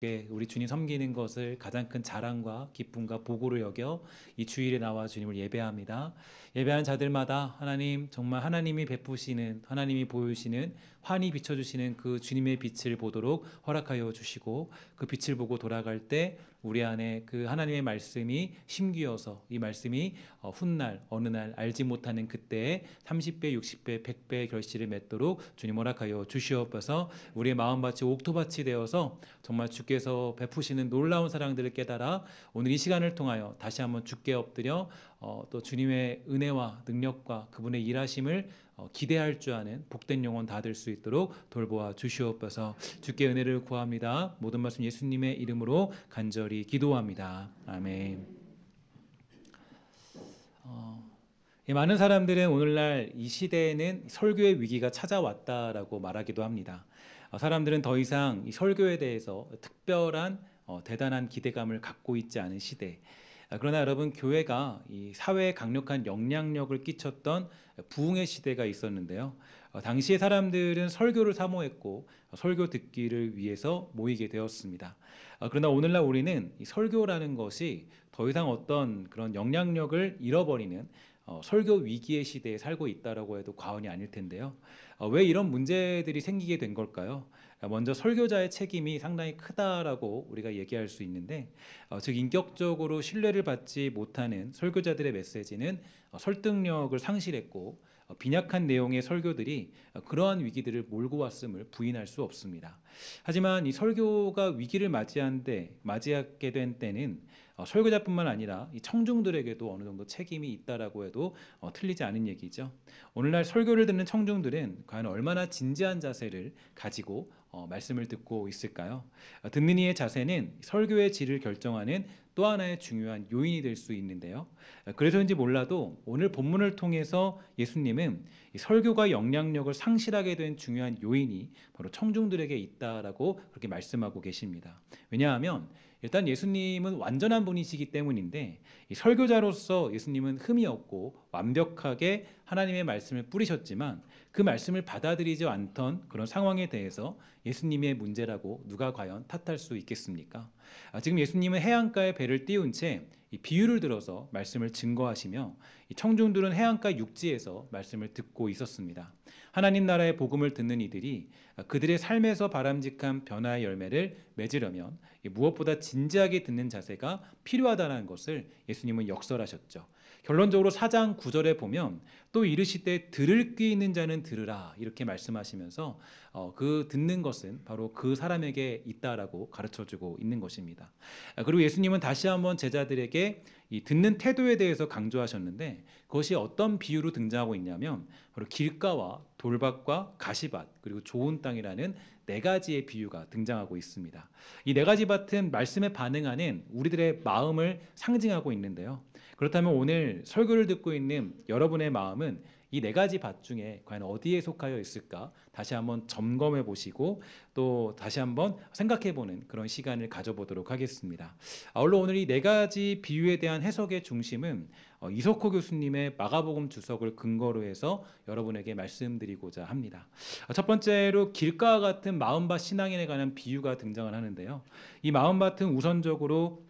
우리 주님 섬기는 것을 가장 큰 자랑과 기쁨과 복으로 여겨 이 주일에 나와 주님을 예배합니다. 예배하는 자들마다 하나님, 정말 하나님이 베푸시는, 하나님이 보여주시는, 환히 비춰주시는 그 주님의 빛을 보도록 허락하여 주시고, 그 빛을 보고 돌아갈 때 우리 안에 그 하나님의 말씀이 심기어서 이 말씀이 훗날 어느 날 알지 못하는 그때에 30배 60배 100배의 결실을 맺도록 주님 허락하여 주시옵소서. 우리의 마음밭이 옥토밭이 되어서 정말 주께서 베푸시는 놀라운 사랑들을 깨달아 오늘 이 시간을 통하여 다시 한번 주께 엎드려 또 주님의 은혜와 능력과 그분의 일하심을 기대할 줄 아는 복된 영혼 다 될 수 있도록 돌보아 주시옵소서. 주께 은혜를 구합니다. 모든 말씀 예수님의 이름으로 간절히 기도합니다. 아멘. 많은 사람들은 오늘날 이 시대에는 설교의 위기가 찾아왔다라고 말하기도 합니다. 사람들은 더 이상 이 설교에 대해서 특별한 대단한 기대감을 갖고 있지 않은 시대. 그러나 여러분, 교회가 이 사회에 강력한 영향력을 끼쳤던 부흥의 시대가 있었는데요. 당시의 사람들은 설교를 사모했고 설교 듣기를 위해서 모이게 되었습니다. 그러나 오늘날 우리는 이 설교라는 것이 더 이상 어떤 그런 영향력을 잃어버리는 설교 위기의 시대에 살고 있다라고 해도 과언이 아닐 텐데요. 왜 이런 문제들이 생기게 된 걸까요? 먼저 설교자의 책임이 상당히 크다라고 우리가 얘기할 수 있는데, 즉 인격적으로 신뢰를 받지 못하는 설교자들의 메시지는 설득력을 상실했고 빈약한 내용의 설교들이 그러한 위기들을 몰고 왔음을 부인할 수 없습니다. 하지만 이 설교가 위기를 맞이하게 된 때는 설교자뿐만 아니라 이 청중들에게도 어느 정도 책임이 있다라고 해도 틀리지 않은 얘기죠. 오늘날 설교를 듣는 청중들은 과연 얼마나 진지한 자세를 가지고 말씀을 듣고 있을까요? 듣는 이의 자세는 설교의 질을 결정하는 또 하나의 중요한 요인이 될 수 있는데요. 그래서인지 몰라도 오늘 본문을 통해서 예수님은 이 설교가 영향력을 상실하게 된 중요한 요인이 바로 청중들에게 있다라고 그렇게 말씀하고 계십니다. 왜냐하면 일단 예수님은 완전한 분이시기 때문인데, 이 설교자로서 예수님은 흠이 없고 완벽하게 하나님의 말씀을 뿌리셨지만 그 말씀을 받아들이지 않던 그런 상황에 대해서 예수님의 문제라고 누가 과연 탓할 수 있겠습니까? 지금 예수님은 해안가에 배를 띄운 채 이 비유를 들어서 말씀을 증거하시며 이 청중들은 해안가 육지에서 말씀을 듣고 있었습니다. 하나님 나라의 복음을 듣는 이들이 그들의 삶에서 바람직한 변화의 열매를 맺으려면 무엇보다 진지하게 듣는 자세가 필요하다는 것을 예수님은 역설하셨죠. 결론적으로 4장 9절에 보면 또 이르시되 들을 귀 있는 자는 들으라 이렇게 말씀하시면서 그 듣는 것은 바로 그 사람에게 있다라고 가르쳐주고 있는 것입니다. 그리고 예수님은 다시 한번 제자들에게 이 듣는 태도에 대해서 강조하셨는데, 그것이 어떤 비유로 등장하고 있냐면 바로 길가와 돌밭과 가시밭 그리고 좋은 땅이라는 네 가지의 비유가 등장하고 있습니다. 이 네 가지 밭은 말씀에 반응하는 우리들의 마음을 상징하고 있는데요. 그렇다면 오늘 설교를 듣고 있는 여러분의 마음은 이 네 가지 밭 중에 과연 어디에 속하여 있을까 다시 한번 점검해 보시고 또 다시 한번 생각해 보는 그런 시간을 가져보도록 하겠습니다. 아울러 오늘 이 네 가지 비유에 대한 해석의 중심은 이석호 교수님의 마가복음 주석을 근거로 해서 여러분에게 말씀드리고자 합니다. 첫 번째로 길가와 같은 마음밭 신앙인에 관한 비유가 등장을 하는데요. 이 마음밭은 우선적으로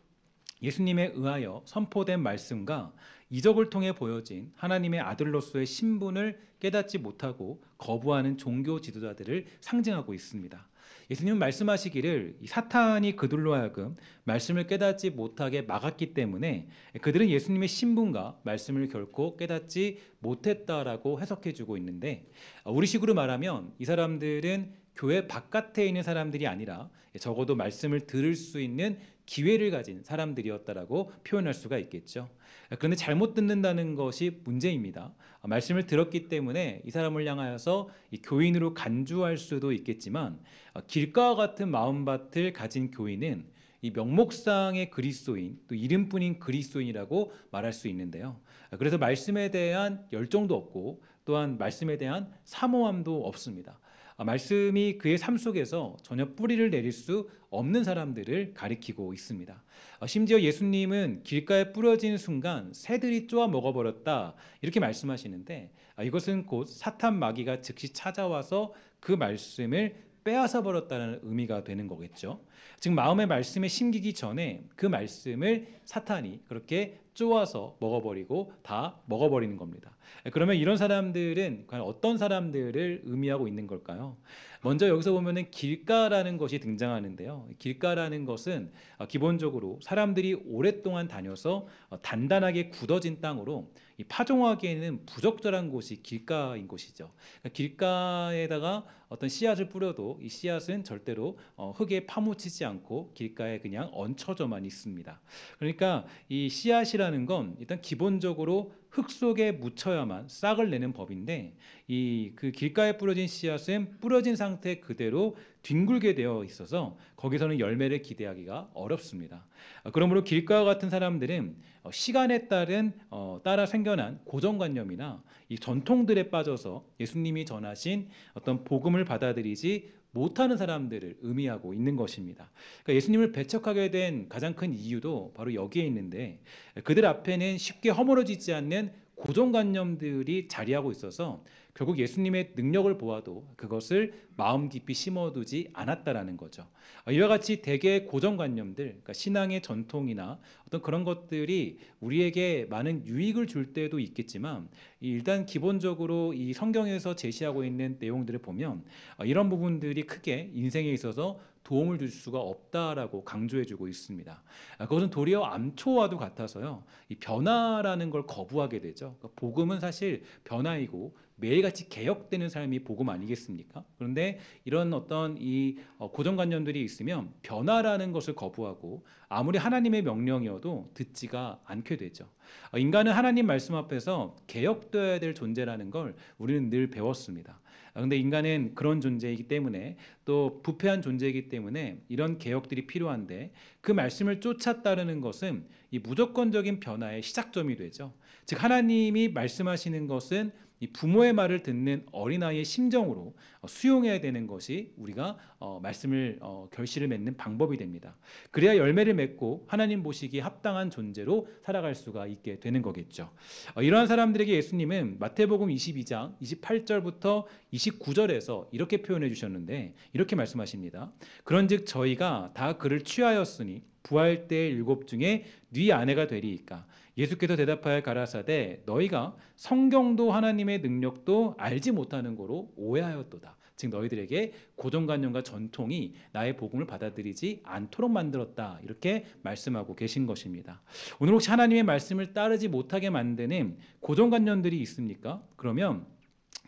예수님에 의하여 선포된 말씀과 이적을 통해 보여진 하나님의 아들로서의 신분을 깨닫지 못하고 거부하는 종교 지도자들을 상징하고 있습니다. 예수님은 말씀하시기를 사탄이 그들로 하여금 말씀을 깨닫지 못하게 막았기 때문에 그들은 예수님의 신분과 말씀을 결코 깨닫지 못했다라고 해석해주고 있는데, 우리식으로 말하면 이 사람들은 교회 바깥에 있는 사람들이 아니라 적어도 말씀을 들을 수 있는 기회를 가진 사람들이었다라고 표현할 수가 있겠죠. 그런데 잘못 듣는다는 것이 문제입니다. 말씀을 들었기 때문에 이 사람을 향하여서 이 교인으로 간주할 수도 있겠지만, 길가와 같은 마음밭을 가진 교인은 이 명목상의 그리스도인, 또 이름뿐인 그리스도인이라고 말할 수 있는데요. 그래서 말씀에 대한 열정도 없고 또한 말씀에 대한 사모함도 없습니다. 말씀이 그의 삶 속에서 전혀 뿌리를 내릴 수 없는 사람들을 가리키고 있습니다. 심지어 예수님은 길가에 뿌려진 순간 새들이 쪼아 먹어버렸다 이렇게 말씀하시는데, 이것은 곧 사탄 마귀가 즉시 찾아와서 그 말씀을 빼앗아 버렸다는 의미가 되는 거겠죠. 즉 마음의 말씀에 심기기 전에 그 말씀을 사탄이 그렇게 쪼아서 먹어버리고 다 먹어버리는 겁니다. 그러면 이런 사람들은 과연 어떤 사람들을 의미하고 있는 걸까요? 먼저 여기서 보면은 길가라는 것이 등장하는데요. 길가라는 것은 기본적으로 사람들이 오랫동안 다녀서 단단하게 굳어진 땅으로 이 파종하기에는 부적절한 곳이 길가인 곳이죠. 그러니까 길가에다가 어떤 씨앗을 뿌려도 이 씨앗은 절대로 흙에 파묻히지 않고 길가에 그냥 얹혀져만 있습니다. 그러니까 이 씨앗이라는 건 일단 기본적으로 흙 속에 묻혀야만 싹을 내는 법인데 이 그 길가에 뿌려진 씨앗은 뿌려진 상태 그대로 뒹굴게 되어 있어서 거기서는 열매를 기대하기가 어렵습니다. 그러므로 길가와 같은 사람들은 시간에 따라 생겨난 고정관념이나 이 전통들에 빠져서 예수님이 전하신 어떤 복음을 받아들이지 못하는 사람들을 의미하고 있는 것입니다. 그러니까 예수님을 배척하게 된 가장 큰 이유도 바로 여기에 있는데 그들 앞에는 쉽게 허물어지지 않는 고정관념들이 자리하고 있어서 결국 예수님의 능력을 보아도 그것을 마음 깊이 심어두지 않았다라는 거죠. 이와 같이 대개의 고정관념들, 그러니까 신앙의 전통이나 어떤 그런 것들이 우리에게 많은 유익을 줄 때도 있겠지만 일단 기본적으로 이 성경에서 제시하고 있는 내용들을 보면 이런 부분들이 크게 인생에 있어서 도움을 줄 수가 없다라고 강조해주고 있습니다. 그것은 도리어 암초와도 같아서요. 이 변화라는 걸 거부하게 되죠. 그러니까 복음은 사실 변화이고 매일같이 개혁되는 삶이 복음 아니겠습니까? 그런데 이런 어떤 이 고정관념들이 있으면 변화라는 것을 거부하고 아무리 하나님의 명령이어도 듣지가 않게 되죠. 인간은 하나님 말씀 앞에서 개혁되어야 될 존재라는 걸 우리는 늘 배웠습니다. 그런데 인간은 그런 존재이기 때문에 또 부패한 존재이기 때문에 이런 개혁들이 필요한데 그 말씀을 쫓아 따르는 것은 이 무조건적인 변화의 시작점이 되죠. 즉 하나님이 말씀하시는 것은 이 부모의 말을 듣는 어린아이의 심정으로 수용해야 되는 것이 우리가 말씀을 결실을 맺는 방법이 됩니다. 그래야 열매를 맺고 하나님 보시기에 합당한 존재로 살아갈 수가 있게 되는 거겠죠. 이러한 사람들에게 예수님은 마태복음 22장 28절부터 29절에서 이렇게 표현해 주셨는데 이렇게 말씀하십니다. 그런즉 저희가 다 그를 취하였으니 부할 때의 7 중에 네 아내가 되리이까. 예수께서 대답하여 가라사대 너희가 성경도 하나님의 능력도 알지 못하는 거로 오해하였도다. 즉 너희들에게 고정관념과 전통이 나의 복음을 받아들이지 않도록 만들었다. 이렇게 말씀하고 계신 것입니다. 오늘 혹시 하나님의 말씀을 따르지 못하게 만드는 고정관념들이 있습니까? 그러면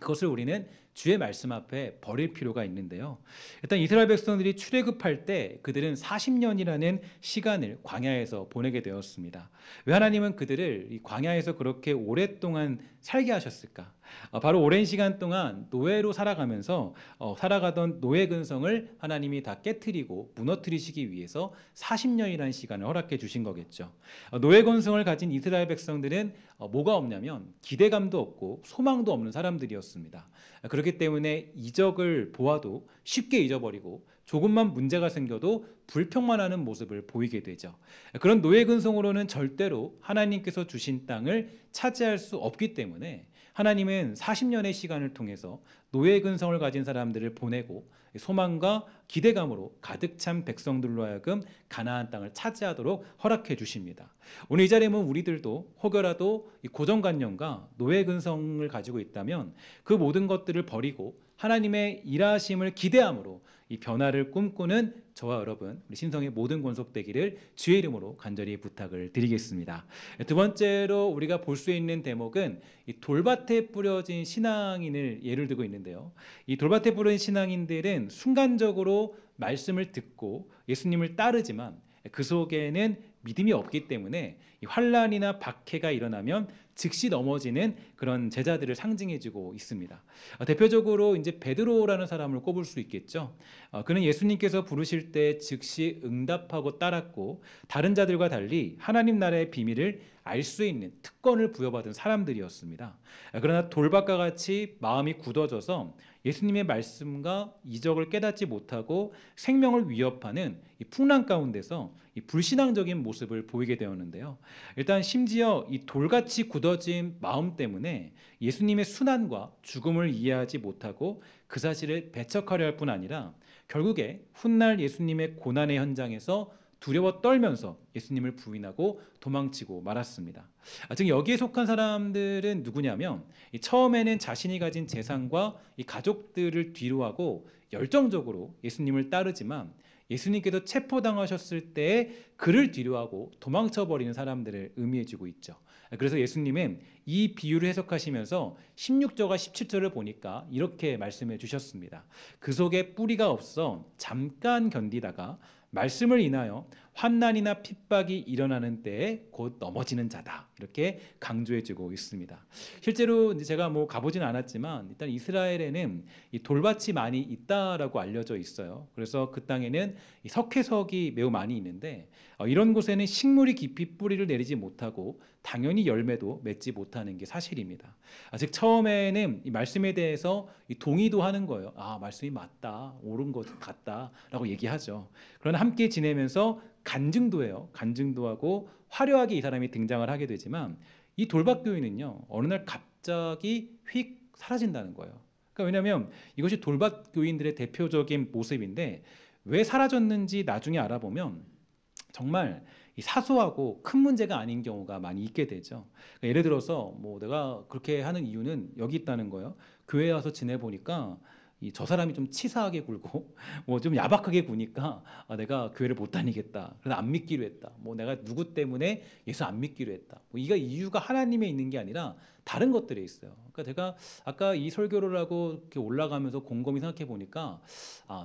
그것을 우리는 주의 말씀 앞에 버릴 필요가 있는데요. 일단 이스라엘 백성들이 출애굽할 때 그들은 40년이라는 시간을 광야에서 보내게 되었습니다. 왜 하나님은 그들을 이 광야에서 그렇게 오랫동안 살게 하셨을까? 바로 오랜 시간 동안 노예로 살아가면서 살아가던 노예 근성을 하나님이 다 깨트리고 무너뜨리시기 위해서 40년이라는 시간을 허락해 주신 거겠죠. 노예 근성을 가진 이스라엘 백성들은 뭐가 없냐면 기대감도 없고 소망도 없는 사람들이었습니다. 그렇기 때문에 이적을 보아도 쉽게 잊어버리고 조금만 문제가 생겨도 불평만 하는 모습을 보이게 되죠. 그런 노예 근성으로는 절대로 하나님께서 주신 땅을 차지할 수 없기 때문에 하나님은 40년의 시간을 통해서 노예 근성을 가진 사람들을 보내고 소망과 기대감으로 가득 찬 백성들로 하여금 가나안 땅을 차지하도록 허락해 주십니다. 오늘 이 자리에 보면 우리들도 혹여라도 이 고정관념과 노예 근성을 가지고 있다면 그 모든 것들을 버리고 하나님의 일하심을 기대함으로 이 변화를 꿈꾸는 저와 여러분 우리 신성의 모든 권속되기를 주의 이름으로 간절히 부탁을 드리겠습니다. 두 번째로 우리가 볼 수 있는 대목은 이 돌밭에 뿌려진 신앙인을 예를 들고 있는데요. 이 돌밭에 뿌려진 신앙인들은 순간적으로 말씀을 듣고 예수님을 따르지만 그 속에는 믿음이 없기 때문에 이 환난이나 박해가 일어나면 즉시 넘어지는 그런 제자들을 상징해주고 있습니다. 대표적으로 이제 베드로라는 사람을 꼽을 수 있겠죠. 그는 예수님께서 부르실 때 즉시 응답하고 따랐고 다른 자들과 달리 하나님 나라의 비밀을 알 수 있는 특권을 부여받은 사람들이었습니다. 그러나 돌밭과 같이 마음이 굳어져서 예수님의 말씀과 이적을 깨닫지 못하고 생명을 위협하는 이 풍랑 가운데서 이 불신앙적인 모습을 보이게 되었는데요. 일단 심지어 이 돌같이 굳어진 마음 때문에 예수님의 순환과 죽음을 이해하지 못하고 그 사실을 배척하려 할 뿐 아니라 결국에 훗날 예수님의 고난의 현장에서 두려워 떨면서 예수님을 부인하고 도망치고 말았습니다. 즉 여기에 속한 사람들은 누구냐면 처음에는 자신이 가진 재산과 이 가족들을 뒤로하고 열정적으로 예수님을 따르지만 예수님께서 체포당하셨을 때 그를 뒤로하고 도망쳐버리는 사람들을 의미해주고 있죠. 그래서 예수님은 이 비유를 해석하시면서 16절과 17절을 보니까 이렇게 말씀해 주셨습니다. 그 속에 뿌리가 없어 잠깐 견디다가 말씀을 인하여 환난이나 핍박이 일어나는 때에 곧 넘어지는 자다, 이렇게 강조해주고 있습니다. 실제로 이제 제가 뭐 가보진 않았지만 일단 이스라엘에는 이 돌밭이 많이 있다라고 알려져 있어요. 그래서 그 땅에는 이 석회석이 매우 많이 있는데 이런 곳에는 식물이 깊이 뿌리를 내리지 못하고 당연히 열매도 맺지 못하는 게 사실입니다. 즉 처음에는 이 말씀에 대해서 이 동의도 하는 거예요. 말씀이 맞다, 옳은 것 같다라고 얘기하죠. 그러나 함께 지내면서 간증도 해요. 간증도 하고 화려하게 이 사람이 등장을 하게 되지만 이 돌밭교인은요, 어느 날 갑자기 휙 사라진다는 거예요. 그러니까 왜냐하면 이것이 돌밭교인들의 대표적인 모습인데 왜 사라졌는지 나중에 알아보면 정말 사소하고 큰 문제가 아닌 경우가 많이 있게 되죠. 그러니까 예를 들어서 뭐 내가 그렇게 하는 이유는 여기 있다는 거예요. 교회에 와서 지내보니까 저 사람이 좀 치사하게 굴고 뭐 좀 야박하게 구니까 내가 교회를 못 다니겠다. 그래서 안 믿기로 했다. 뭐 내가 누구 때문에 예수 안 믿기로 했다. 뭐 이가 이유가 하나님에 있는 게 아니라 다른 것들에 있어요. 그러니까 제가 아까 이 설교를 하고 이렇게 올라가면서 곰곰이 생각해 보니까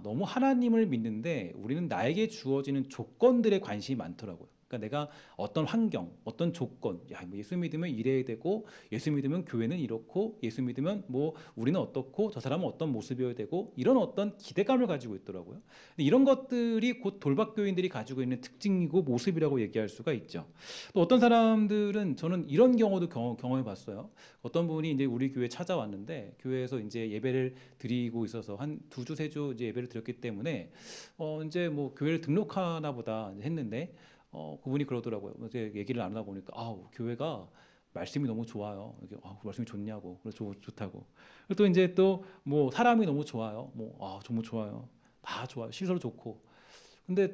너무 하나님을 믿는데 우리는 나에게 주어지는 조건들에 관심이 많더라고요. 그러니까 내가 어떤 환경, 어떤 조건, 뭐 예수 믿으면 이래야 되고, 예수 믿으면 교회는 이렇고, 예수 믿으면 뭐 우리는 어떻고, 저 사람은 어떤 모습이어야 되고, 이런 어떤 기대감을 가지고 있더라고요. 근데 이런 것들이 곧 돌밭교인들이 가지고 있는 특징이고 모습이라고 얘기할 수가 있죠. 또 어떤 사람들은 저는 이런 경우도 경험해봤어요. 어떤 분이 이제 우리 교회 찾아왔는데 교회에서 이제 예배를 드리고 있어서 한 2주, 3주 이제 예배를 드렸기 때문에 이제 뭐 교회를 등록하나 보다 했는데. 그분이 그러더라고요. 이제 얘기를 나누다 보니까 교회가 말씀이 너무 좋아요. 이게 말씀이 좋냐고, 그래서 좋다고. 또 이제 또 뭐 사람이 너무 좋아요. 뭐 정말 좋아요. 다 좋아요. 시설 좋고. 근데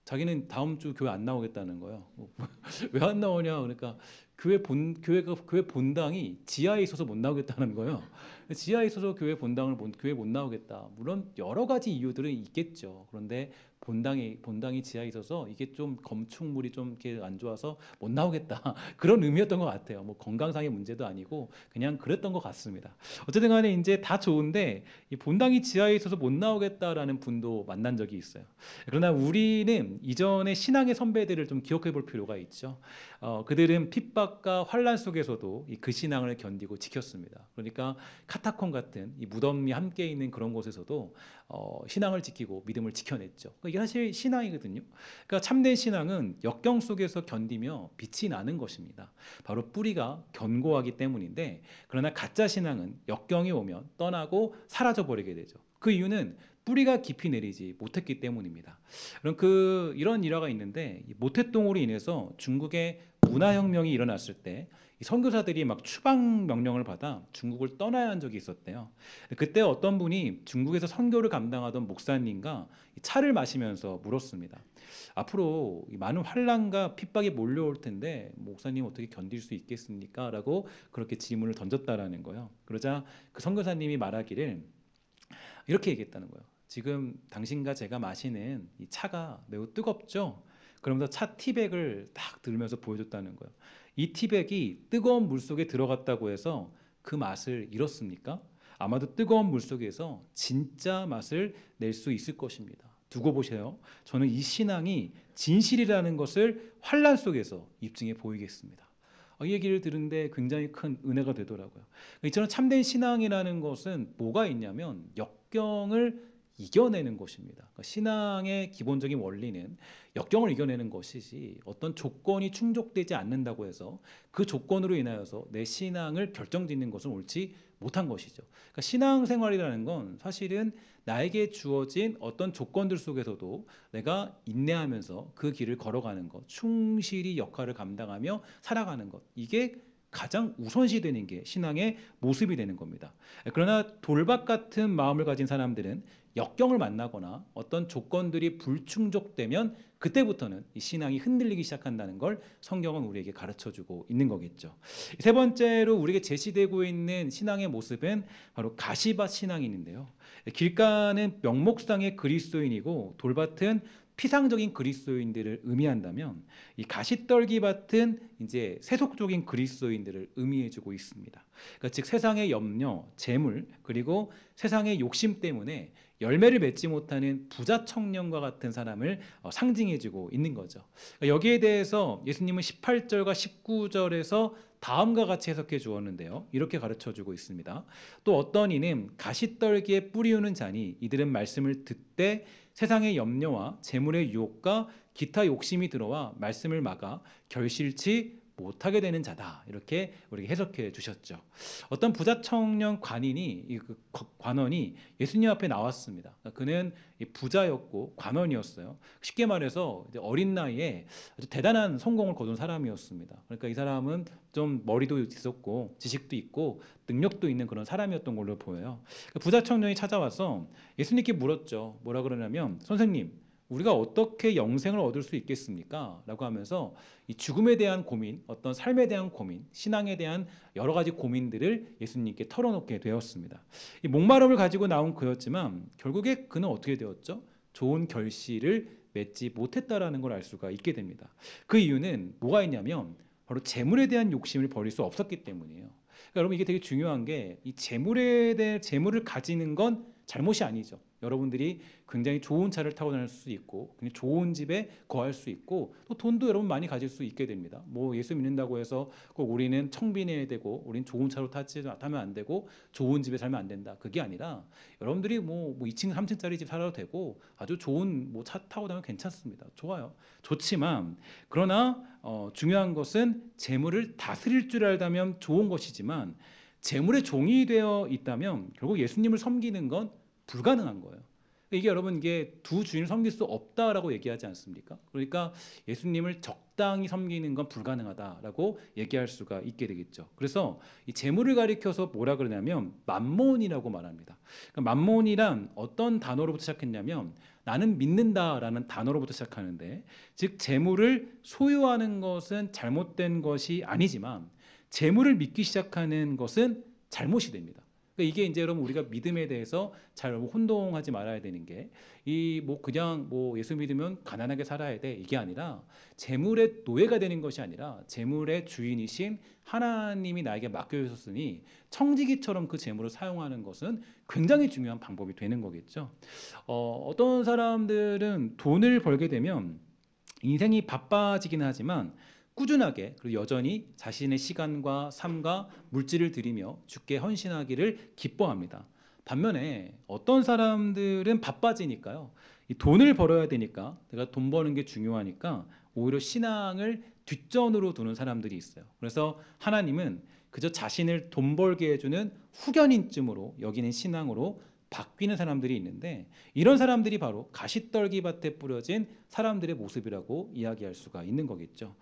자기는 다음 주 교회 안 나오겠다는 거예요. 왜 안 나오냐? 그러니까 교회 본당이 지하에 있어서 못 나오겠다는 거예요. 지하에 있어서 교회 못 나오겠다. 물론 여러 가지 이유들은 있겠죠. 그런데 본당이 지하에 있어서 이게 좀 건축물이 좀 이렇게 안 좋아서 못 나오겠다. 그런 의미였던 것 같아요. 뭐 건강상의 문제도 아니고 그냥 그랬던 것 같습니다. 어쨌든 간에 이제 다 좋은데 이 본당이 지하에 있어서 못 나오겠다라는 분도 만난 적이 있어요. 그러나 우리는 이전의 신앙의 선배들을 좀 기억해 볼 필요가 있죠. 그들은 핍박과 환란 속에서도 그 신앙을 견디고 지켰습니다. 그러니까 카타콤 같은 이 무덤이 함께 있는 그런 곳에서도 신앙을 지키고 믿음을 지켜냈죠. 이게 사실 신앙이거든요. 그러니까 참된 신앙은 역경 속에서 견디며 빛이 나는 것입니다. 바로 뿌리가 견고하기 때문인데, 그러나 가짜 신앙은 역경이 오면 떠나고 사라져 버리게 되죠. 그 이유는 뿌리가 깊이 내리지 못했기 때문입니다. 그럼 이런 일화가 있는데, 모태똥으로 인해서 중국에 문화혁명이 일어났을 때 선교사들이 막 추방 명령을 받아 중국을 떠나야 한 적이 있었대요. 그때 어떤 분이 중국에서 선교를 감당하던 목사님과 차를 마시면서 물었습니다. 앞으로 많은 환난과 핍박이 몰려올 텐데 목사님 어떻게 견딜 수 있겠습니까? 라고 그렇게 질문을 던졌다라는 거예요. 그러자 그 선교사님이 말하기를 이렇게 얘기했다는 거예요. 지금 당신과 제가 마시는 이 차가 매우 뜨겁죠? 그러면서 차 티백을 딱 들면서 보여줬다는 거예요. 이 티백이 뜨거운 물 속에 들어갔다고 해서 그 맛을 잃었습니까? 아마도 뜨거운 물 속에서 진짜 맛을 낼 수 있을 것입니다. 두고 보세요. 저는 이 신앙이 진실이라는 것을 환난 속에서 입증해 보이겠습니다. 이 얘기를 들은데 굉장히 큰 은혜가 되더라고요. 이처럼 참된 신앙이라는 것은 뭐가 있냐면 역경을 이겨내는 것입니다. 그러니까 신앙의 기본적인 원리는 역경을 이겨내는 것이지 어떤 조건이 충족되지 않는다고 해서 그 조건으로 인하여서 내 신앙을 결정짓는 것은 옳지 못한 것이죠. 그러니까 신앙생활이라는 건 사실은 나에게 주어진 어떤 조건들 속에서도 내가 인내하면서 그 길을 걸어가는 것, 충실히 역할을 감당하며 살아가는 것, 이게 가장 우선시되는 게 신앙의 모습이 되는 겁니다. 그러나 돌박 같은 마음을 가진 사람들은 역경을 만나거나 어떤 조건들이 불충족되면 그때부터는 이 신앙이 흔들리기 시작한다는 걸 성경은 우리에게 가르쳐주고 있는 거겠죠. 세 번째로 우리에게 제시되고 있는 신앙의 모습은 바로 가시밭 신앙인인데요. 길가는 명목상의 그리스도인이고 돌밭은 피상적인 그리스도인들을 의미한다면 이 가시떨기밭은 이제 세속적인 그리스도인들을 의미해주고 있습니다. 그러니까 즉 세상의 염려, 재물 그리고 세상의 욕심 때문에 열매를 맺지 못하는 부자 청년과 같은 사람을 상징해주고 있는 거죠. 그러니까 여기에 대해서 예수님은 18절과 19절에서 다음과 같이 해석해 주었는데요. 이렇게 가르쳐주고 있습니다. 또 어떤 이는 가시떨기에 뿌리우는 자니 이들은 말씀을 듣되 세상의 염려와 재물의 유혹과 기타 욕심이 들어와 말씀을 막아 결실치 못하게 되는 자다. 이렇게 우리에게 해석해 주셨죠. 어떤 부자 청년 관원이 예수님 앞에 나왔습니다. 그는 부자였고 관원이었어요. 쉽게 말해서 어린 나이에 아주 대단한 성공을 거둔 사람이었습니다. 그러니까 이 사람은 좀 머리도 있었고 지식도 있고 능력도 있는 그런 사람이었던 걸로 보여요. 부자 청년이 찾아와서 예수님께 물었죠. 뭐라 그러냐면 선생님, 우리가 어떻게 영생을 얻을 수 있겠습니까? 라고 하면서 이 죽음에 대한 고민, 어떤 삶에 대한 고민, 신앙에 대한 여러 가지 고민들을 예수님께 털어놓게 되었습니다. 이 목마름을 가지고 나온 그였지만 결국에 그는 어떻게 되었죠? 좋은 결실을 맺지 못했다라는 걸 알 수가 있게 됩니다. 그 이유는 뭐가 있냐면 바로 재물에 대한 욕심을 버릴 수 없었기 때문이에요. 그러니까 여러분 이게 되게 중요한 게 이 재물을 가지는 건 잘못이 아니죠. 여러분들이 굉장히 좋은 차를 타고 다닐 수 있고 굉장히 좋은 집에 거할 수 있고 또 돈도 여러분 많이 가질 수 있게 됩니다. 뭐 예수 믿는다고 해서 꼭 우리는 청빈해야 되고 우리는 좋은 차로 타면 안 되고 좋은 집에 살면 안 된다. 그게 아니라 여러분들이 뭐 2층, 3층짜리 집 살아도 되고 아주 좋은 뭐 차 타고 다니면 괜찮습니다. 좋아요. 좋지만 그러나 중요한 것은 재물을 다스릴 줄 알다면 좋은 것이지만 재물의 종이 되어 있다면 결국 예수님을 섬기는 건 불가능한 거예요. 이게 여러분 이게 두 주인을 섬길 수 없다라고 얘기하지 않습니까? 그러니까 예수님을 적당히 섬기는 건 불가능하다라고 얘기할 수가 있게 되겠죠. 그래서 이 재물을 가리켜서 뭐라 그러냐면 맘몬이라고 말합니다. 그러니까 맘몬이란 어떤 단어로부터 시작했냐면 나는 믿는다라는 단어로부터 시작하는데 즉 재물을 소유하는 것은 잘못된 것이 아니지만 재물을 믿기 시작하는 것은 잘못이 됩니다. 그러니까 이게 이제 여러분 우리가 믿음에 대해서 잘 혼동하지 말아야 되는 게 이 뭐 그냥 뭐 예수 믿으면 가난하게 살아야 돼 이게 아니라 재물의 노예가 되는 것이 아니라 재물의 주인이신 하나님이 나에게 맡겨 주셨으니 청지기처럼 그 재물을 사용하는 것은 굉장히 중요한 방법이 되는 거겠죠. 어떤 사람들은 돈을 벌게 되면 인생이 바빠지기는 하지만 꾸준하게 그리고 여전히 자신의 시간과 삶과 물질을 들이며 주께 헌신하기를 기뻐합니다. 반면에 어떤 사람들은 바빠지니까요. 이 돈을 벌어야 되니까 내가 돈 버는 게 중요하니까 오히려 신앙을 뒷전으로 두는 사람들이 있어요. 그래서 하나님은 그저 자신을 돈 벌게 해주는 후견인쯤으로 여기는 신앙으로 바뀌는 사람들이 있는데 이런 사람들이 바로 가시떨기밭에 뿌려진 사람들의 모습이라고 이야기할 수가 있는 거겠죠.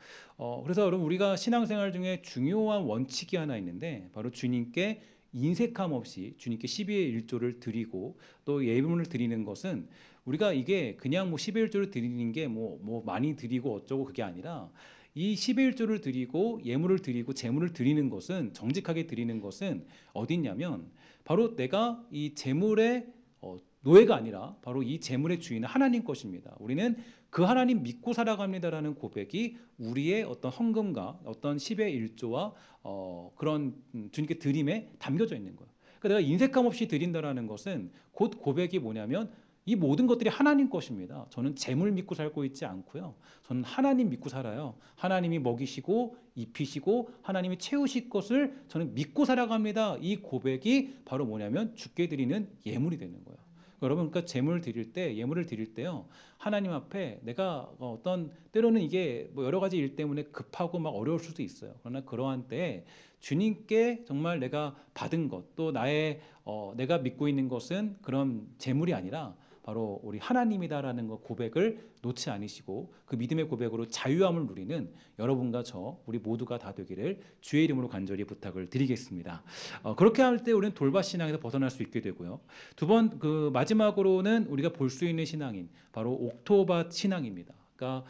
그래서 여러분 우리가 신앙생활 중에 중요한 원칙이 하나 있는데 바로 주님께 인색함 없이 주님께 12의 1조를 드리고 또 예물을 드리는 것은 우리가 이게 그냥 뭐 10의 1조를 드리는 게 뭐 많이 드리고 어쩌고 그게 아니라 이 10의 1조를 드리고 예물을 드리고 재물을 드리는 것은 정직하게 드리는 것은 어디 있냐면 바로 내가 이 재물의 노예가 아니라 바로 이 재물의 주인은 하나님 것입니다. 우리는 그 하나님 믿고 살아갑니다라는 고백이 우리의 어떤 헌금과 어떤 10의 1조와 그런 주님께 드림에 담겨져 있는 거예요. 그러니까 내가 인색함 없이 드린다라는 것은 곧 고백이 뭐냐면 이 모든 것들이 하나님 것입니다. 저는 재물 믿고 살고 있지 않고요. 저는 하나님 믿고 살아요. 하나님이 먹이시고 입히시고 하나님이 채우실 것을 저는 믿고 살아갑니다. 이 고백이 바로 뭐냐면 주께 드리는 예물이 되는 거예요. 여러분 그러니까 예물을 드릴 때요. 하나님 앞에 내가 어떤 때로는 이게 뭐 여러 가지 일 때문에 급하고 막 어려울 수도 있어요. 그러나 그러한 때에 주님께 정말 내가 받은 것 또 나의 내가 믿고 있는 것은 그런 재물이 아니라 바로 우리 하나님이다라는 거 고백을 놓지 않으시고 그 믿음의 고백으로 자유함을 누리는 여러분과 저 우리 모두가 다 되기를 주의 이름으로 간절히 부탁을 드리겠습니다. 그렇게 할 때 우리는 돌밭 신앙에서 벗어날 수 있게 되고요. 두 번 마지막으로는 우리가 볼 수 있는 신앙인 바로 옥토밭 신앙입니다. 그러니까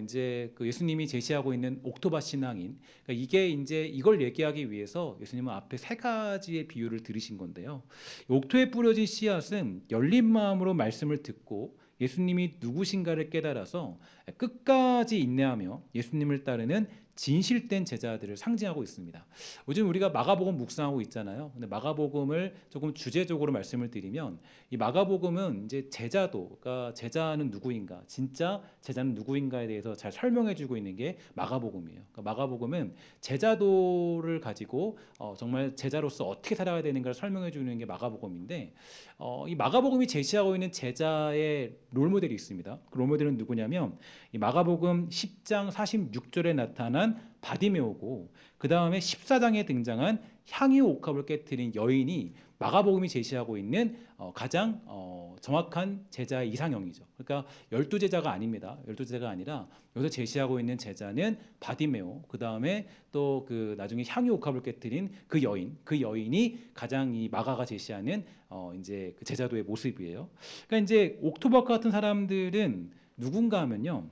이제 그 예수님이 제시하고 있는 옥토밭 신앙인, 그러니까 이게 이제 이걸 얘기하기 위해서 예수님은 앞에 세 가지의 비유를 들으신 건데요. 옥토에 뿌려진 씨앗은 열린 마음으로 말씀을 듣고 예수님이 누구신가를 깨달아서 끝까지 인내하며 예수님을 따르는 진실된 제자들을 상징하고 있습니다. 요즘 우리가 마가복음 묵상하고 있잖아요. 근데 마가복음을 조금 주제적으로 말씀을 드리면 이 마가복음은 이제 제자도가 제자는 누구인가, 진짜 제자는 누구인가에 대해서 잘 설명해주고 있는 게 마가복음이에요. 그러니까 마가복음은 제자도를 가지고 정말 제자로서 어떻게 살아야 되는가를 설명해주는 게 마가복음인데 이 마가복음이 제시하고 있는 제자의 롤모델이 있습니다. 그 롤모델은 누구냐면 이 마가복음 10장 46절에 나타난 바디메오고 그 다음에 14장에 등장한 향유 옥합을 깨뜨린 여인이 마가복음이 제시하고 있는 가장 정확한 제자의 이상형이죠. 그러니까 12제자가 아닙니다. 12제자가 아니라 여기서 제시하고 있는 제자는 바디메오, 그 다음에 또 그 나중에 향유 옥합을 깨뜨린 그 여인이 가장 이 마가가 제시하는 이제 그 제자도의 모습이에요. 그러니까 이제 옥토박 같은 사람들은 누군가 하면요,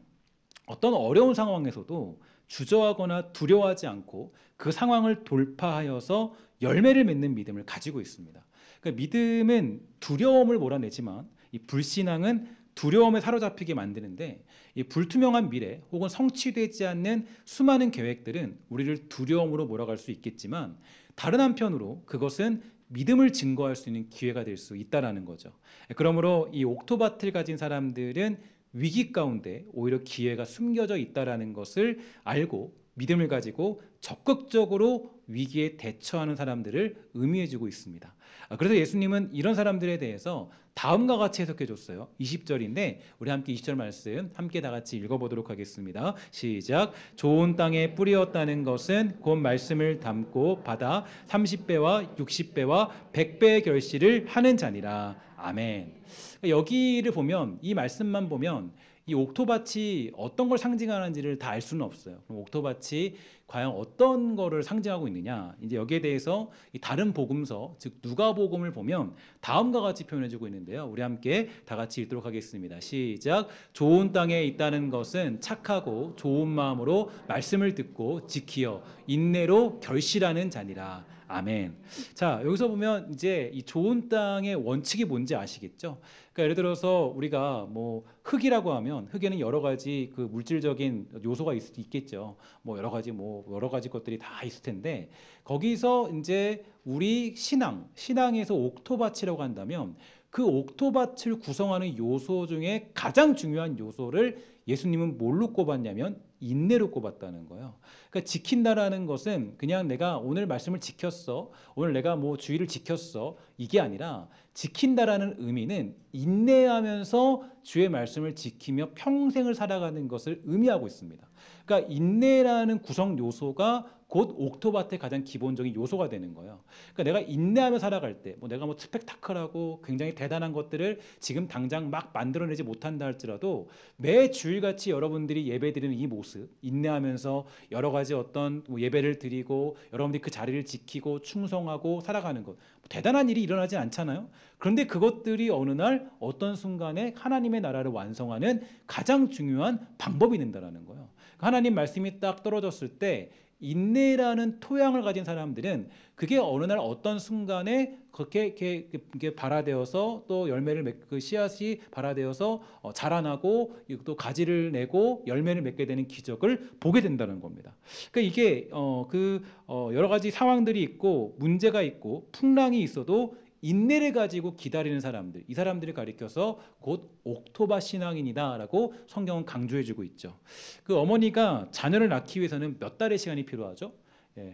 어떤 어려운 상황에서도 주저하거나 두려워하지 않고 그 상황을 돌파하여서 열매를 맺는 믿음을 가지고 있습니다. 그러니까 믿음은 두려움을 몰아내지만 이 불신앙은 두려움에 사로잡히게 만드는데 이 불투명한 미래 혹은 성취되지 않는 수많은 계획들은 우리를 두려움으로 몰아갈 수 있겠지만 다른 한편으로 그것은 믿음을 증거할 수 있는 기회가 될 수 있다는 거죠. 그러므로 이 옥토밭을 가진 사람들은 위기 가운데 오히려 기회가 숨겨져 있다는 것을 알고 믿음을 가지고 적극적으로 위기에 대처하는 사람들을 의미해주고 있습니다. 그래서 예수님은 이런 사람들에 대해서 다음과 같이 해석해 줬어요. 20절인데 우리 함께 20절 말씀 함께 다 같이 읽어보도록 하겠습니다. 시작. 좋은 땅에 뿌리었다는 것은 곧 말씀을 담고 받아 30배와 60배와 100배의 결실을 하는 자니라. 아멘. 여기를 보면 이 말씀만 보면 이 옥토밭이 어떤 걸 상징하는지를 다 알 수는 없어요. 그럼 옥토밭이 과연 어떤 거를 상징하고 있느냐? 이제 여기에 대해서 이 다른 복음서, 즉 누가복음을 보면 다음과 같이 표현해주고 있는데요. 우리 함께 다 같이 읽도록 하겠습니다. 시작. 좋은 땅에 있다는 것은 착하고 좋은 마음으로 말씀을 듣고 지키어 인내로 결실하는 자니라. 아멘. 자, 여기서 보면 이제 이 좋은 땅의 원칙이 뭔지 아시겠죠? 그러니까 예를 들어서 우리가 뭐 흙이라고 하면 흙에는 여러 가지 그 물질적인 요소가 있겠죠. 뭐 여러 가지 것들이 다 있을 텐데 거기서 이제 우리 신앙에서 옥토밭이라고 한다면 그 옥토밭을 구성하는 요소 중에 가장 중요한 요소를 예수님은 뭘로 꼽았냐면 인내로 꼽았다는 거예요. 그러니까 지킨다라는 것은 그냥 내가 오늘 말씀을 지켰어, 오늘 내가 뭐 주의를 지켰어, 이게 아니라 지킨다라는 의미는 인내하면서 주의 말씀을 지키며 평생을 살아가는 것을 의미하고 있습니다. 그러니까 인내라는 구성 요소가 곧 옥토밭의 가장 기본적인 요소가 되는 거예요. 그러니까 내가 인내하며 살아갈 때, 내가 스펙타클하고 굉장히 대단한 것들을 지금 당장 막 만들어내지 못한다 할지라도 매 주일같이 여러분들이 예배드리는 이 모습, 인내하면서 여러 가지 어떤 예배를 드리고 여러분들이 그 자리를 지키고 충성하고 살아가는 것, 대단한 일이 일어나지 않잖아요. 그런데 그것들이 어느 날 어떤 순간에 하나님의 나라를 완성하는 가장 중요한 방법이 된다는 거예요. 하나님 말씀이 딱 떨어졌을 때 인내라는 토양을 가진 사람들은 그게 어느 날 어떤 순간에 그렇게 발화되어서 또 열매를 그 씨앗이 발화되어서 자라나고 또 가지를 내고 열매를 맺게 되는 기적을 보게 된다는 겁니다. 그러니까 이게 여러 가지 상황들이 있고 문제가 있고 풍랑이 있어도 인내를 가지고 기다리는 사람들, 이 사람들을 가리켜서 곧 옥토밭 신앙인이다라고 성경은 강조해주고 있죠. 그 어머니가 자녀를 낳기 위해서는 몇 달의 시간이 필요하죠?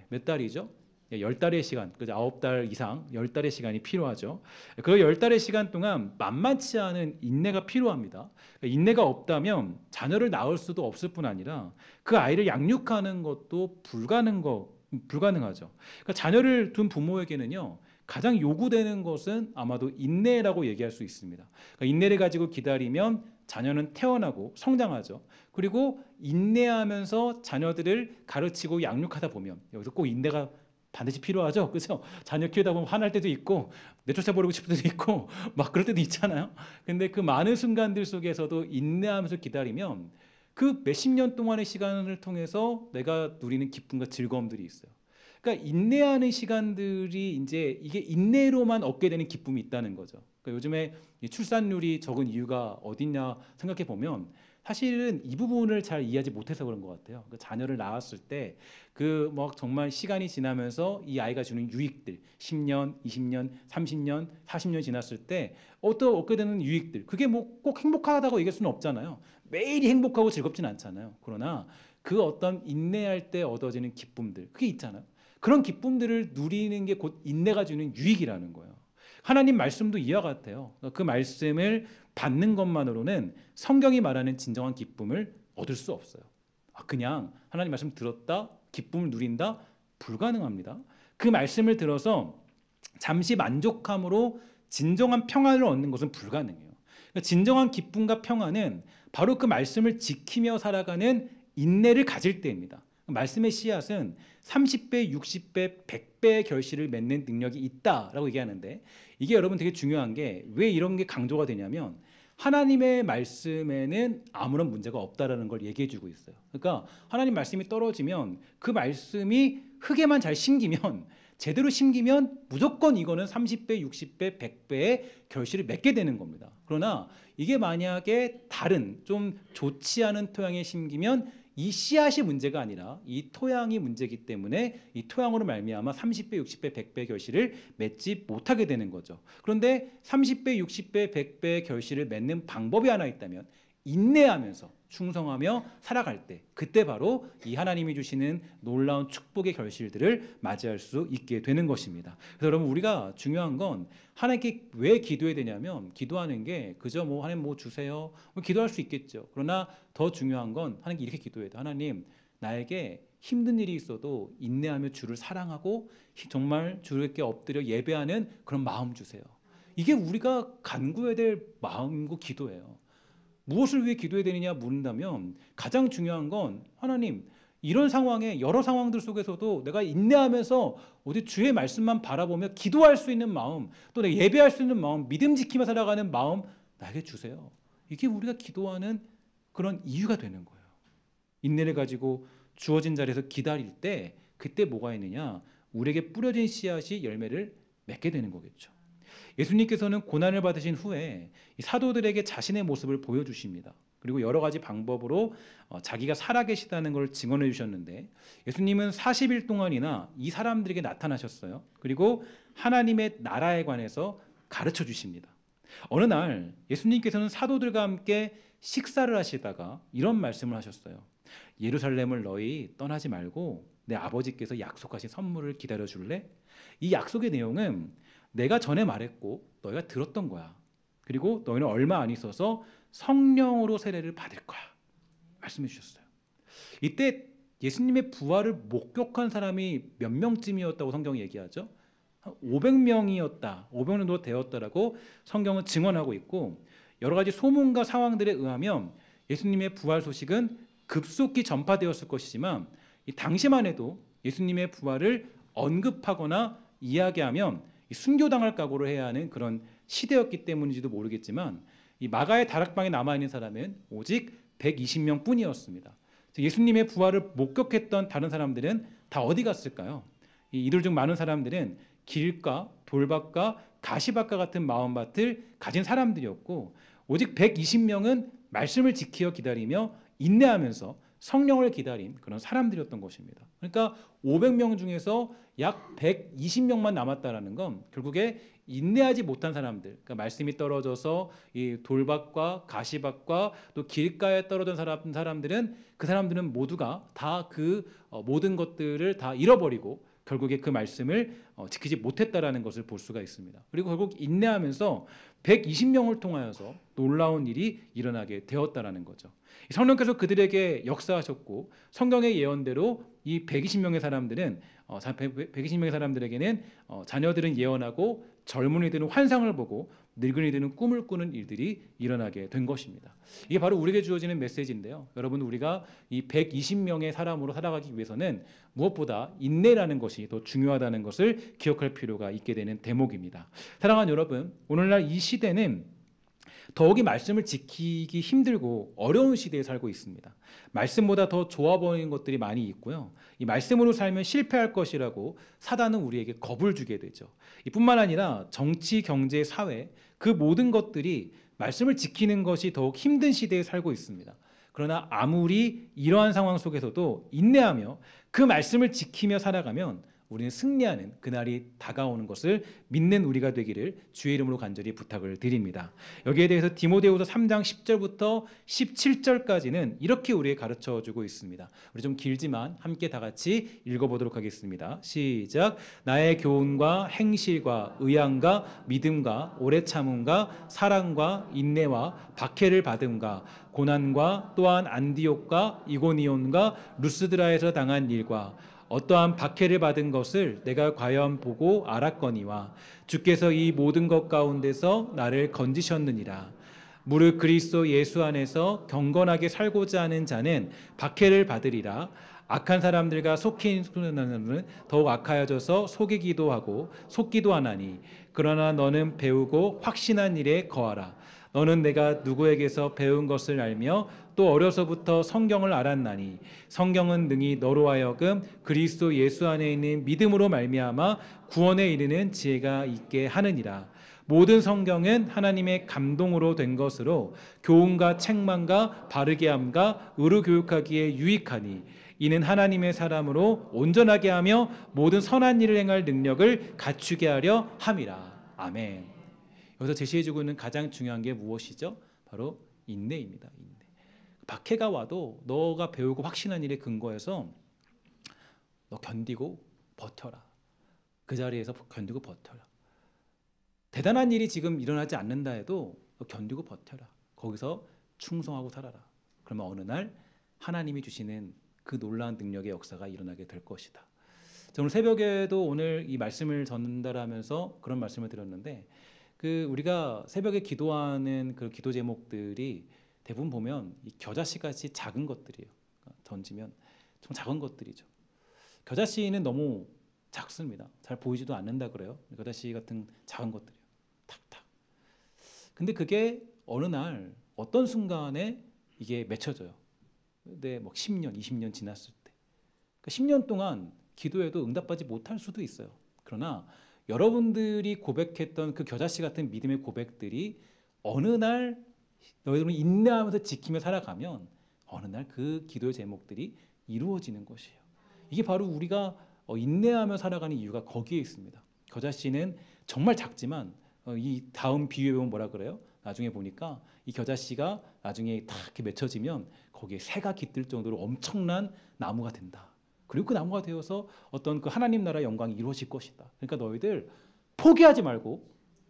몇 달이죠? 10달의 시간, 9달 이상 10달의 시간이 필요하죠. 그 10달의 시간 동안 만만치 않은 인내가 필요합니다. 인내가 없다면 자녀를 낳을 수도 없을 뿐 아니라 그 아이를 양육하는 것도 불가능하죠. 그러니까 자녀를 둔 부모에게는요, 가장 요구되는 것은 아마도 인내라고 얘기할 수 있습니다. 그러니까 인내를 가지고 기다리면 자녀는 태어나고 성장하죠. 그리고 인내하면서 자녀들을 가르치고 양육하다 보면, 여기서 꼭 인내가 반드시 필요하죠. 그렇죠? 자녀 키우다 보면 화날 때도 있고 내쫓아버리고 싶을 때도 있고 막 그럴 때도 있잖아요. 근데 그 많은 순간들 속에서도 인내하면서 기다리면 그 몇십 년 동안의 시간을 통해서 내가 누리는 기쁨과 즐거움들이 있어요. 그러니까 인내하는 시간들이 이제 이게 인내로만 얻게 되는 기쁨이 있다는 거죠. 그러니까 요즘에 이 출산율이 적은 이유가 어딨냐 생각해 보면 사실은 이 부분을 잘 이해하지 못해서 그런 것 같아요. 그 자녀를 낳았을 때 그 뭐 정말 시간이 지나면서 이 아이가 주는 유익들 10년, 20년, 30년, 40년 지났을 때 얻게 되는 유익들, 그게 뭐 꼭 행복하다고 얘기할 수는 없잖아요. 매일이 행복하고 즐겁진 않잖아요. 그러나 그 어떤 인내할 때 얻어지는 기쁨들, 그게 있잖아요. 그런 기쁨들을 누리는 게 곧 인내가 주는 유익이라는 거예요. 하나님 말씀도 이와 같아요. 그 말씀을 받는 것만으로는 성경이 말하는 진정한 기쁨을 얻을 수 없어요. 그냥 하나님 말씀 들었다, 기쁨을 누린다? 불가능합니다. 그 말씀을 들어서 잠시 만족함으로 진정한 평안을 얻는 것은 불가능해요. 그러니까 진정한 기쁨과 평안은 바로 그 말씀을 지키며 살아가는 인내를 가질 때입니다. 말씀의 씨앗은 30배, 60배, 100배의 결실을 맺는 능력이 있다라고 얘기하는데, 이게 여러분 되게 중요한 게 왜 이런 게 강조가 되냐면 하나님의 말씀에는 아무런 문제가 없다라는 걸 얘기해 주고 있어요. 그러니까 하나님 말씀이 떨어지면 그 말씀이 흙에만 잘 심기면, 제대로 심기면 무조건 이거는 30배, 60배, 100배의 결실을 맺게 되는 겁니다. 그러나 이게 만약에 다른 좀 좋지 않은 토양에 심기면 이 씨앗이 문제가 아니라 이 토양이 문제이기 때문에 이 토양으로 말미암아 30배, 60배, 100배 결실을 맺지 못하게 되는 거죠. 그런데 30배, 60배, 100배의 결실을 맺는 방법이 하나 있다면 인내하면서 충성하며 살아갈 때, 그때 바로 이 하나님이 주시는 놀라운 축복의 결실들을 맞이할 수 있게 되는 것입니다. 그래서 여러분, 우리가 중요한 건 하나님께 왜 기도해야 되냐면, 기도하는 게 그저 뭐 하나님 뭐 주세요, 뭐 기도할 수 있겠죠. 그러나 더 중요한 건 하나님께 이렇게 기도해야 돼. 하나님, 나에게 힘든 일이 있어도 인내하며 주를 사랑하고 정말 주께 엎드려 예배하는 그런 마음 주세요. 이게 우리가 간구해야 될 마음이고 기도예요. 무엇을 위해 기도해야 되느냐 묻는다면 가장 중요한 건, 하나님, 이런 상황에 여러 상황들 속에서도 내가 인내하면서 어디 주의 말씀만 바라보며 기도할 수 있는 마음, 또 내가 예배할 수 있는 마음, 믿음 지키며 살아가는 마음 나에게 주세요. 이게 우리가 기도하는 그런 이유가 되는 거예요. 인내를 가지고 주어진 자리에서 기다릴 때 그때 뭐가 있느냐, 우리에게 뿌려진 씨앗이 열매를 맺게 되는 거겠죠. 예수님께서는 고난을 받으신 후에 사도들에게 자신의 모습을 보여주십니다. 그리고 여러 가지 방법으로 자기가 살아계시다는 걸 증언해 주셨는데, 예수님은 40일 동안이나 이 사람들에게 나타나셨어요. 그리고 하나님의 나라에 관해서 가르쳐 주십니다. 어느 날 예수님께서는 사도들과 함께 식사를 하시다가 이런 말씀을 하셨어요. 예루살렘을 너희 떠나지 말고 내 아버지께서 약속하신 선물을 기다려 줄래? 이 약속의 내용은 내가 전에 말했고 너희가 들었던 거야. 그리고 너희는 얼마 안 있어서 성령으로 세례를 받을 거야. 말씀해 주셨어요. 이때 예수님의 부활을 목격한 사람이 몇 명쯤이었다고 성경이 얘기하죠? 500명이었다. 500명 정도 되었다라고 성경은 증언하고 있고, 여러 가지 소문과 상황들에 의하면 예수님의 부활 소식은 급속히 전파되었을 것이지만, 이 당시만 해도 예수님의 부활을 언급하거나 이야기하면 순교당할 각오를 해야 하는 그런 시대였기 때문인지도 모르겠지만, 이 마가의 다락방에 남아있는 사람은 오직 120명 뿐이었습니다. 예수님의 부활을 목격했던 다른 사람들은 다 어디 갔을까요? 이들 중 많은 사람들은 길가, 돌밭과 가시밭과 같은 마음밭을 가진 사람들이었고, 오직 120명은 말씀을 지키어 기다리며 인내하면서 성령을 기다린 그런 사람들이었던 것입니다. 그러니까 500명 중에서 약 120명만 남았다라는 건 결국에 인내하지 못한 사람들, 그러니까 말씀이 떨어져서 이 돌밭과 가시밭과 또 길가에 떨어진 사람들은 그 사람들은 모두가 다 그 모든 것들을 다 잃어버리고 결국에 그 말씀을 지키지 못했다라는 것을 볼 수가 있습니다. 그리고 결국 인내하면서 120명을 통하여서 놀라운 일이 일어나게 되었다라는 거죠. 성령께서 그들에게 역사하셨고 성경의 예언대로 이 120명의 사람들은 120명의 사람들에게는 자녀들은 예언하고 젊은이들은 환상을 보고 늙은이들은 꿈을 꾸는 일들이 일어나게 된 것입니다. 이게 바로 우리에게 주어지는 메시지인데요. 여러분, 우리가 이 120명의 사람으로 살아가기 위해서는 무엇보다 인내라는 것이 더 중요하다는 것을 기억할 필요가 있게 되는 대목입니다. 사랑하는 여러분, 오늘날 이 시대는 더욱이 말씀을 지키기 힘들고 어려운 시대에 살고 있습니다. 말씀보다 더 좋아 보이는 것들이 많이 있고요. 이 말씀으로 살면 실패할 것이라고 사단은 우리에게 겁을 주게 되죠. 이뿐만 아니라 정치, 경제, 사회 그 모든 것들이 말씀을 지키는 것이 더욱 힘든 시대에 살고 있습니다. 그러나 아무리 이러한 상황 속에서도 인내하며 그 말씀을 지키며 살아가면 우리는 승리하는 그날이 다가오는 것을 믿는 우리가 되기를 주의 이름으로 간절히 부탁을 드립니다. 여기에 대해서 디모데후서 3장 10절부터 17절까지는 이렇게 우리에게 가르쳐주고 있습니다. 우리 좀 길지만 함께 다 같이 읽어보도록 하겠습니다. 시작. 나의 교훈과 행실과 의향과 믿음과 오래 참음과 사랑과 인내와 박해를 받음과 고난과 또한 안디옥과 이고니온과 루스드라에서 당한 일과 어떠한 박해를 받은 것을 내가 과연 보고 알았거니와 주께서 이 모든 것 가운데서 나를 건지셨느니라. 무릇 그리스도 예수 안에서 경건하게 살고자 하는 자는 박해를 받으리라. 악한 사람들과 속힌 사람은 더욱 악하여져서 속이기도 하고 속기도 하나니 그러나 너는 배우고 확신한 일에 거하라. 너는 내가 누구에게서 배운 것을 알며 또 어려서부터 성경을 알았나니 성경은 능히 너로 하여금 그리스도 예수 안에 있는 믿음으로 말미암아 구원에 이르는 지혜가 있게 하느니라. 모든 성경은 하나님의 감동으로 된 것으로 교훈과 책망과 바르게 함과 의로 교육하기에 유익하니 이는 하나님의 사람으로 온전하게 하며 모든 선한 일을 행할 능력을 갖추게 하려 함이라. 아멘. 여기서 제시해주고 있는 가장 중요한 게 무엇이죠? 바로 인내입니다. 인내. 박해가 와도 너가 배우고 확신한 일에 근거해서 너 견디고 버텨라. 그 자리에서 견디고 버텨라. 대단한 일이 지금 일어나지 않는다 해도 너 견디고 버텨라. 거기서 충성하고 살아라. 그러면 어느 날 하나님이 주시는 그 놀라운 능력의 역사가 일어나게 될 것이다. 오늘 새벽에도 오늘 이 말씀을 전달하면서 그런 말씀을 드렸는데 우리가 새벽에 기도하는 그 기도 제목들이 대부분 보면 이 겨자씨 같이 작은 것들이에요. 던지면 좀 작은 것들이죠. 겨자씨는 너무 작습니다. 잘 보이지도 않는다 그래요. 겨자씨 같은 작은 것들이에요. 탁탁. 근데 그게 어느 날 어떤 순간에 이게 맺혀져요. 근데 뭐 10년, 20년 지났을 때. 그러니까 10년 동안 기도해도 응답받지 못할 수도 있어요. 그러나 여러분들이 고백했던 그 겨자씨 같은 믿음의 고백들이 어느 날 너희들은 인내하면서 지키며 살아가면 어느 날 그 기도의 제목들이 이루어지는 것이에요. 이게 바로 우리가 인내하며 살아가는 이유가 거기에 있습니다. 겨자씨는 정말 작지만 이 다음 비유에 보면 뭐라 그래요? 나중에 보니까 이 겨자씨가 나중에 다 이렇게 맺혀지면 거기에 새가 깃들 정도로 엄청난 나무가 된다. 그리고 그 나무가 되어서 어떤 그 하나님 나라의 영광이 이루어질 것이다. 그러니까 너희들 포기하지 말고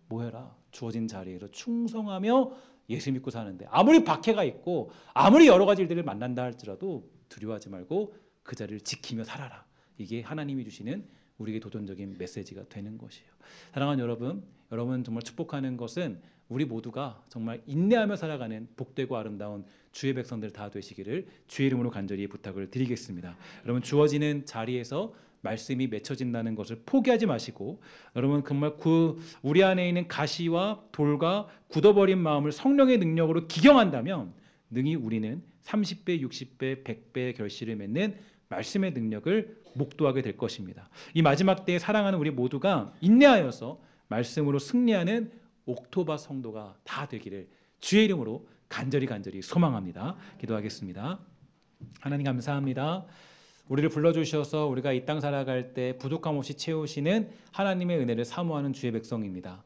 뭐 해라? 주어진 자리에서 충성하며 예수 믿고 사는데 아무리 박해가 있고 아무리 여러 가지 일들을 만난다 할지라도 두려워하지 말고 그 자리를 지키며 살아라. 이게 하나님이 주시는 우리에게 도전적인 메시지가 되는 것이에요. 사랑하는 여러분 정말 축복하는 것은 우리 모두가 정말 인내하며 살아가는 복되고 아름다운 주의 백성들 다 되시기를 주의 이름으로 간절히 부탁을 드리겠습니다. 여러분 주어지는 자리에서 말씀이 맺혀진다는 것을 포기하지 마시고 여러분 정말 우리 안에 있는 가시와 돌과 굳어버린 마음을 성령의 능력으로 기경한다면 능히 우리는 30배, 60배, 100배의 결실을 맺는 말씀의 능력을 목도하게 될 것입니다. 이 마지막 때에 사랑하는 우리 모두가 인내하여서 말씀으로 승리하는 옥토바 성도가 다 되기를 주의 이름으로 간절히 소망합니다. 기도하겠습니다. 하나님 감사합니다. 우리를 불러주셔서 우리가 이 땅 살아갈 때 부족함 없이 채우시는 하나님의 은혜를 사모하는 주의 백성입니다.